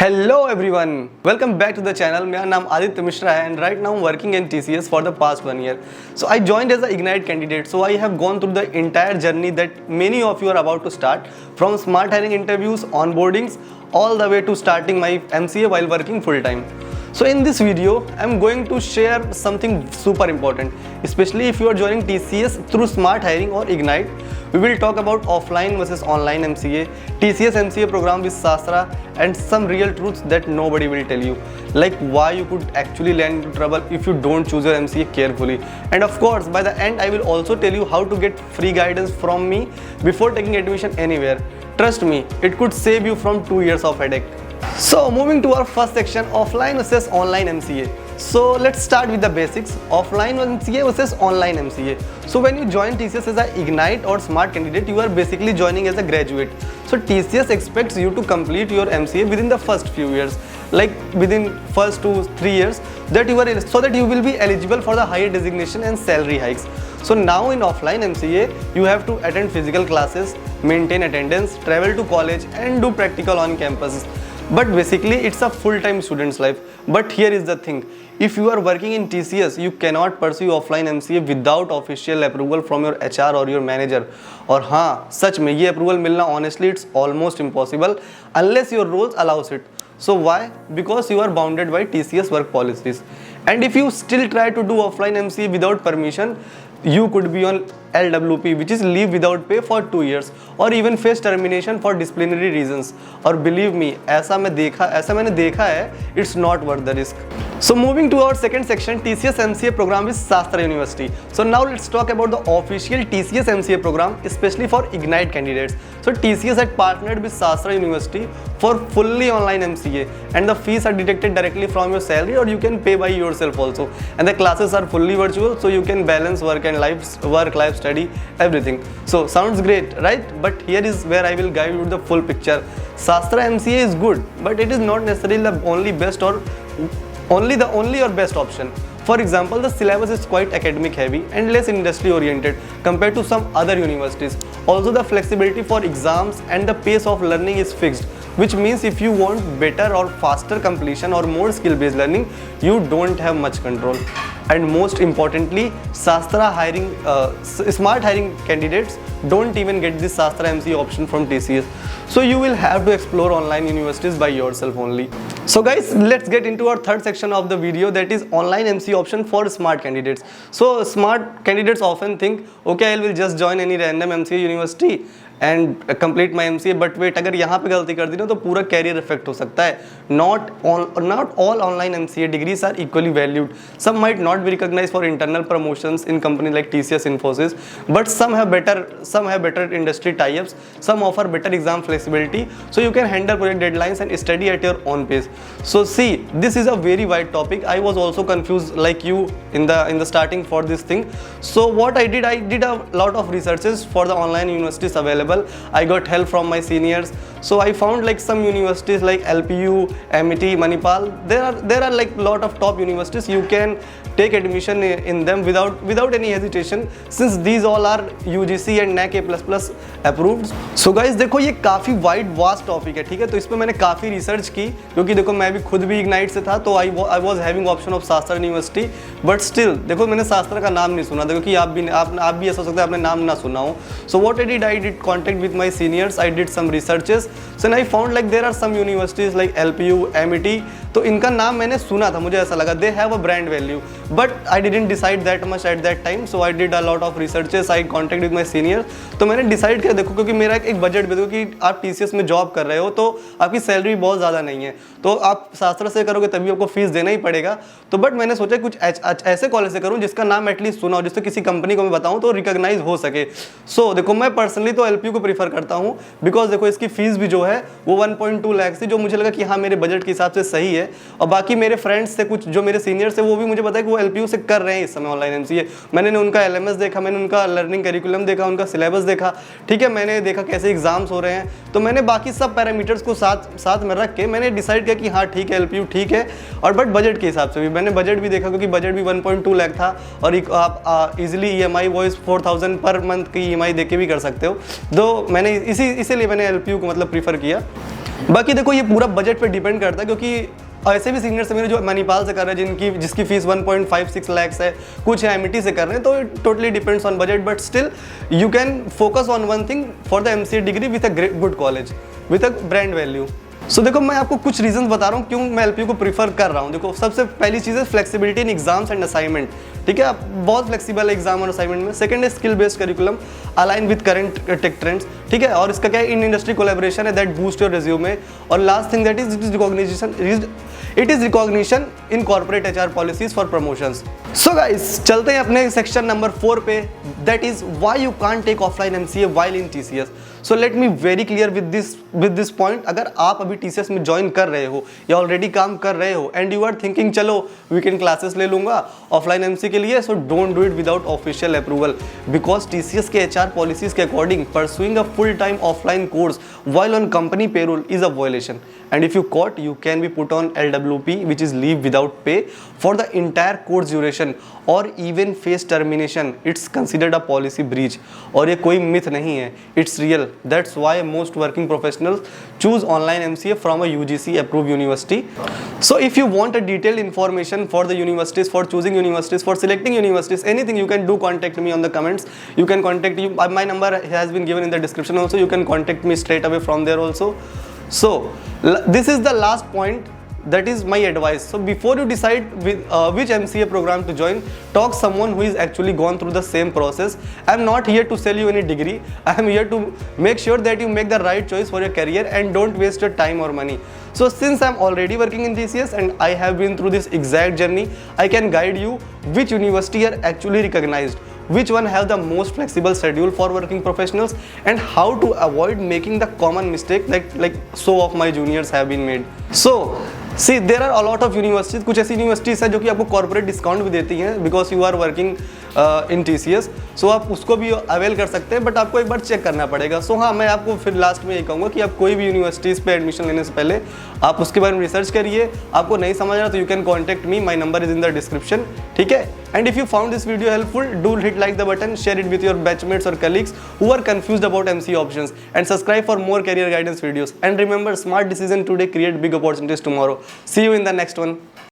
Hello everyone, welcome back to the channel. मेरा नाम आदित्य मिश्रा है and right now I'm working in TCS for the past 1 year. So I joined as an Ignite candidate. So I have gone through the entire journey that many of you are about to start, from smart hiring interviews, onboardings, all the way to starting my MCA while working full time. So in this video, I'm going to share something super important, especially if you are joining TCS through smart hiring or Ignite. We will talk about offline versus online MCA, TCS MCA program with Sastra, and some real truths that nobody will tell you, like why you could actually land into trouble if you don't choose your MCA carefully. And of course, by the end, I will also tell you how to get free guidance from me before taking admission anywhere. Trust me, it could save you from 2 years of headache. So moving to our first section, offline versus online MCA. So let's start with the basics. Offline MCA versus online MCA. So when you join TCS as an Ignite or Smart candidate, you are basically joining as a graduate. So TCS expects you to complete your MCA within the first few years, like within first 2-3 years, so that you will be eligible for the higher designation and salary hikes. So now in offline MCA, you have to attend physical classes, maintain attendance, travel to college, and do practical on campus. But basically it's a full-time student's life. But here is the thing, if you are working in TCS, you cannot pursue offline MCA without official approval from your HR or your manager. और हाँ, सच में ये approval मिलना honestly it's almost impossible unless your roles allows it. So why? Because you are bounded by TCS work policies. And if you still try to do offline MCA without permission, you could be on LWP, which is leave without pay for 2 years, or even face termination for disciplinary reasons. और believe me, ऐसा मैंने देखा है, it's not worth the risk. So moving to our second section, TCS MCA program with Sastra University. So now let's talk about the official TCS MCA program, especially for Ignite candidates. So TCS had partnered with Sastra University for fully online MCA, and the fees are deducted directly from your salary, or you can pay by yourself also. And the classes are fully virtual, so you can balance work, life, study, everything. So sounds great, right? But here is where I will guide you the full picture. Sastra MCA is good, but it is not necessarily the only or best option. For example, the syllabus is quite academic heavy and less industry oriented compared to some other universities. Also, the flexibility for exams and the pace of learning is fixed, which means if you want better or faster completion or more skill based learning, you don't have much control. And most importantly, Sastra smart hiring candidates don't even get this Sastra MCA option from TCS. So you will have to explore online universities by yourself only. So guys, let's get into our third section of the video, that is online MCA option for smart candidates. So smart candidates often think, okay, I will just join any random MCA university and complete my MCA, but wait, अगर यहाँ पे गलती कर दी ना तो पूरा career effect हो सकता है. Not all online MCA degrees are equally valued. Some might not be recognized for internal promotions in companies like TCS, Infosys, but some have better industry tie-ups. Some offer better exam flexibility, so you can handle project deadlines and study at your own pace. So see, this is a very wide topic. I was also confused like you in the starting for this thing. So what I did a lot of researches for the online universities available. I got help from my seniors. So I found like some universities like LPU, MET, Manipal. There are like lot of top universities. You can take admission in them without any hesitation, since these all are UGC and NAC A++ approved. So guys, देखो ये काफ़ी wide vast topic है, ठीक है. तो इस पर मैंने काफ़ी रिसर्च की, क्योंकि देखो मैं भी खुद भी इग्नाइट से था, तो I was having option of शास्त्रा यूनिवर्सिटी. बट स्टिल देखो मैंने शास्त्रा का नाम नहीं सुना था, क्योंकि आप भी ऐसा हो सकता है आपने नाम ना सुना हो. So what I did contact with my seniors, I did some researches. So I found like there are some universities like LPU, MET. तो इनका नाम मैंने सुना था, मुझे ऐसा लगा they have a brand value, but I didn't decide that much at that time. So I did a lot of researches, eye contact with my senior. तो मैंने डिसाइड किया, देखो क्योंकि मेरा एक बजट भी, क्योंकि आप TCS में जॉब कर रहे हो तो आपकी सैलरी बहुत ज़्यादा नहीं है, तो आप शास्त्र से करोगे तभी आपको फीस देना ही पड़ेगा. तो बट मैंने सोचा कुछ ऐसे कॉलेज से करूँ जिसका नाम एटलीस्ट सुना हो, जिससे किसी कंपनी को मैं बताऊँ तो रिकॉग्नाइज हो सके. सो देखो मैं पर्सनली तो LPU को प्रीफर करता हूँ, बिकॉज देखो इसकी फीस भी जो है वो 1.2 लाख थी, जो मुझे लगा कि हाँ मेरे बजट के हिसाब से सही है. और बाकी मेरे फ्रेंड्स से कुछ जो मेरे सीनियर्स है वो भी मुझे पता है कि वो LPU से कर रहे हैं इस समय ऑनलाइन MCA. मैंने उनका LMS देखा, मैंने उनका लर्निंग करिकुलम देखा, उनका सिलेबस देखा, ठीक है. मैंने देखा कैसे एग्जाम्स हो रहे हैं, तो मैंने बाकी सब पैरामीटर्स को साथ में रख के मैंने डिसाइड किया कि हाँ ठीक है LPU ठीक है. और बट बजट के हिसाब से भी मैंने बजट भी देखा, क्योंकि बजट भी 1.2 लाख था, और आप easily EMI voice 4000 per month की EMI देके भी कर सकते हो. तो मैंने इसीलिए मैंने LPU को मतलब प्रीफर किया. बाकी देखो ये पूरा बजट पे डिपेंड करता है, क्योंकि ऐसे भी सीनियर्स मेरे जो मणिपाल से कर रहे हैं जिसकी फीस 1.56 लाख है, कुछ एमिटी से कर रहे हैं, तो it totally depends on budget, but still you can focus on one thing for the MCA degree with a good college with a brand value. So देखो मैं आपको कुछ रीजंस बता रहा हूँ क्यों मैं एलपीयू को प्रीफर कर रहा हूँ। देखो सबसे पहली चीज़ है flexibility in exams and assignment, ठीक है, आप बहुत फ्लेक्सिबल है एग्जाम और असाइनमेंट में। सेकंड है skill based curriculum align with current tech trends, ठीक है, और इसका क्या है, इन इंडस्ट्री कोलैबोरेशन है दैट बूस्ट योर रिज्यूमे। और last thing that is it is recognition in corporate HR policies for promotions. So guys चलते हैं अपने सेक्शन नंबर 4 पे, that is why you can't take offline MCA while in TCS. So let me very clear with this point. अगर आप अभी TCS में join कर रहे हो या ऑलरेडी काम कर रहे हो एंड यू आर थिंकिंग चलो वीकेंड क्लासेस ले लूंगा ऑफलाइन एमसीए के लिए, so don't do it without official approval, because TCS के एचआर पॉलिसीज के according pursuing a full time offline course while on company payroll is a violation, and if you caught you can be put on LWP, which is leave without pay, for the entire course duration or even face termination. It's considered a policy breach और ये कोई myth नहीं है, it's real. That's why most working professionals choose online MCA from a UGC approved university. So if you want a detailed information for the universities, for choosing universities, for selecting universities, anything, you can do contact me on the comments. You can contact you, my number has been given in the description also. You can contact me straight away from there also. So this is the last point, that is my advice. So before you decide which MCA program to join, talk someone who is actually gone through the same process. I am not here to sell you any degree. I am here to make sure that you make the right choice for your career and don't waste your time or money. So since I am already working in TCS and I have been through this exact journey, I can guide you which university are actually recognized, which one have the most flexible schedule for working professionals, and how to avoid making the common mistake like so of my juniors have been made. So see, there are a lot of universities, कुछ ऐसी universities हैं जो कि आपको corporate discount भी देती हैं because you are working in TCS, सो आप उसको भी अवेल कर सकते हैं, बट आपको एक बार चेक करना पड़ेगा। सो हाँ, मैं आपको फिर लास्ट में ये कहूँगा कि आप कोई भी यूनिवर्सिटीज़ पे एडमिशन लेने से पहले आप उसके बारे में रिसर्च करिए। आपको नहीं समझ रहा तो you can contact me, my number is in the description, ठीक है। And if you found this video helpful, do hit like the button, share it with your batchmates or colleagues who are confused about MCA options, and subscribe for more career guidance videos. And remember, smart decision today create big opportunities tomorrow. See you in the next one.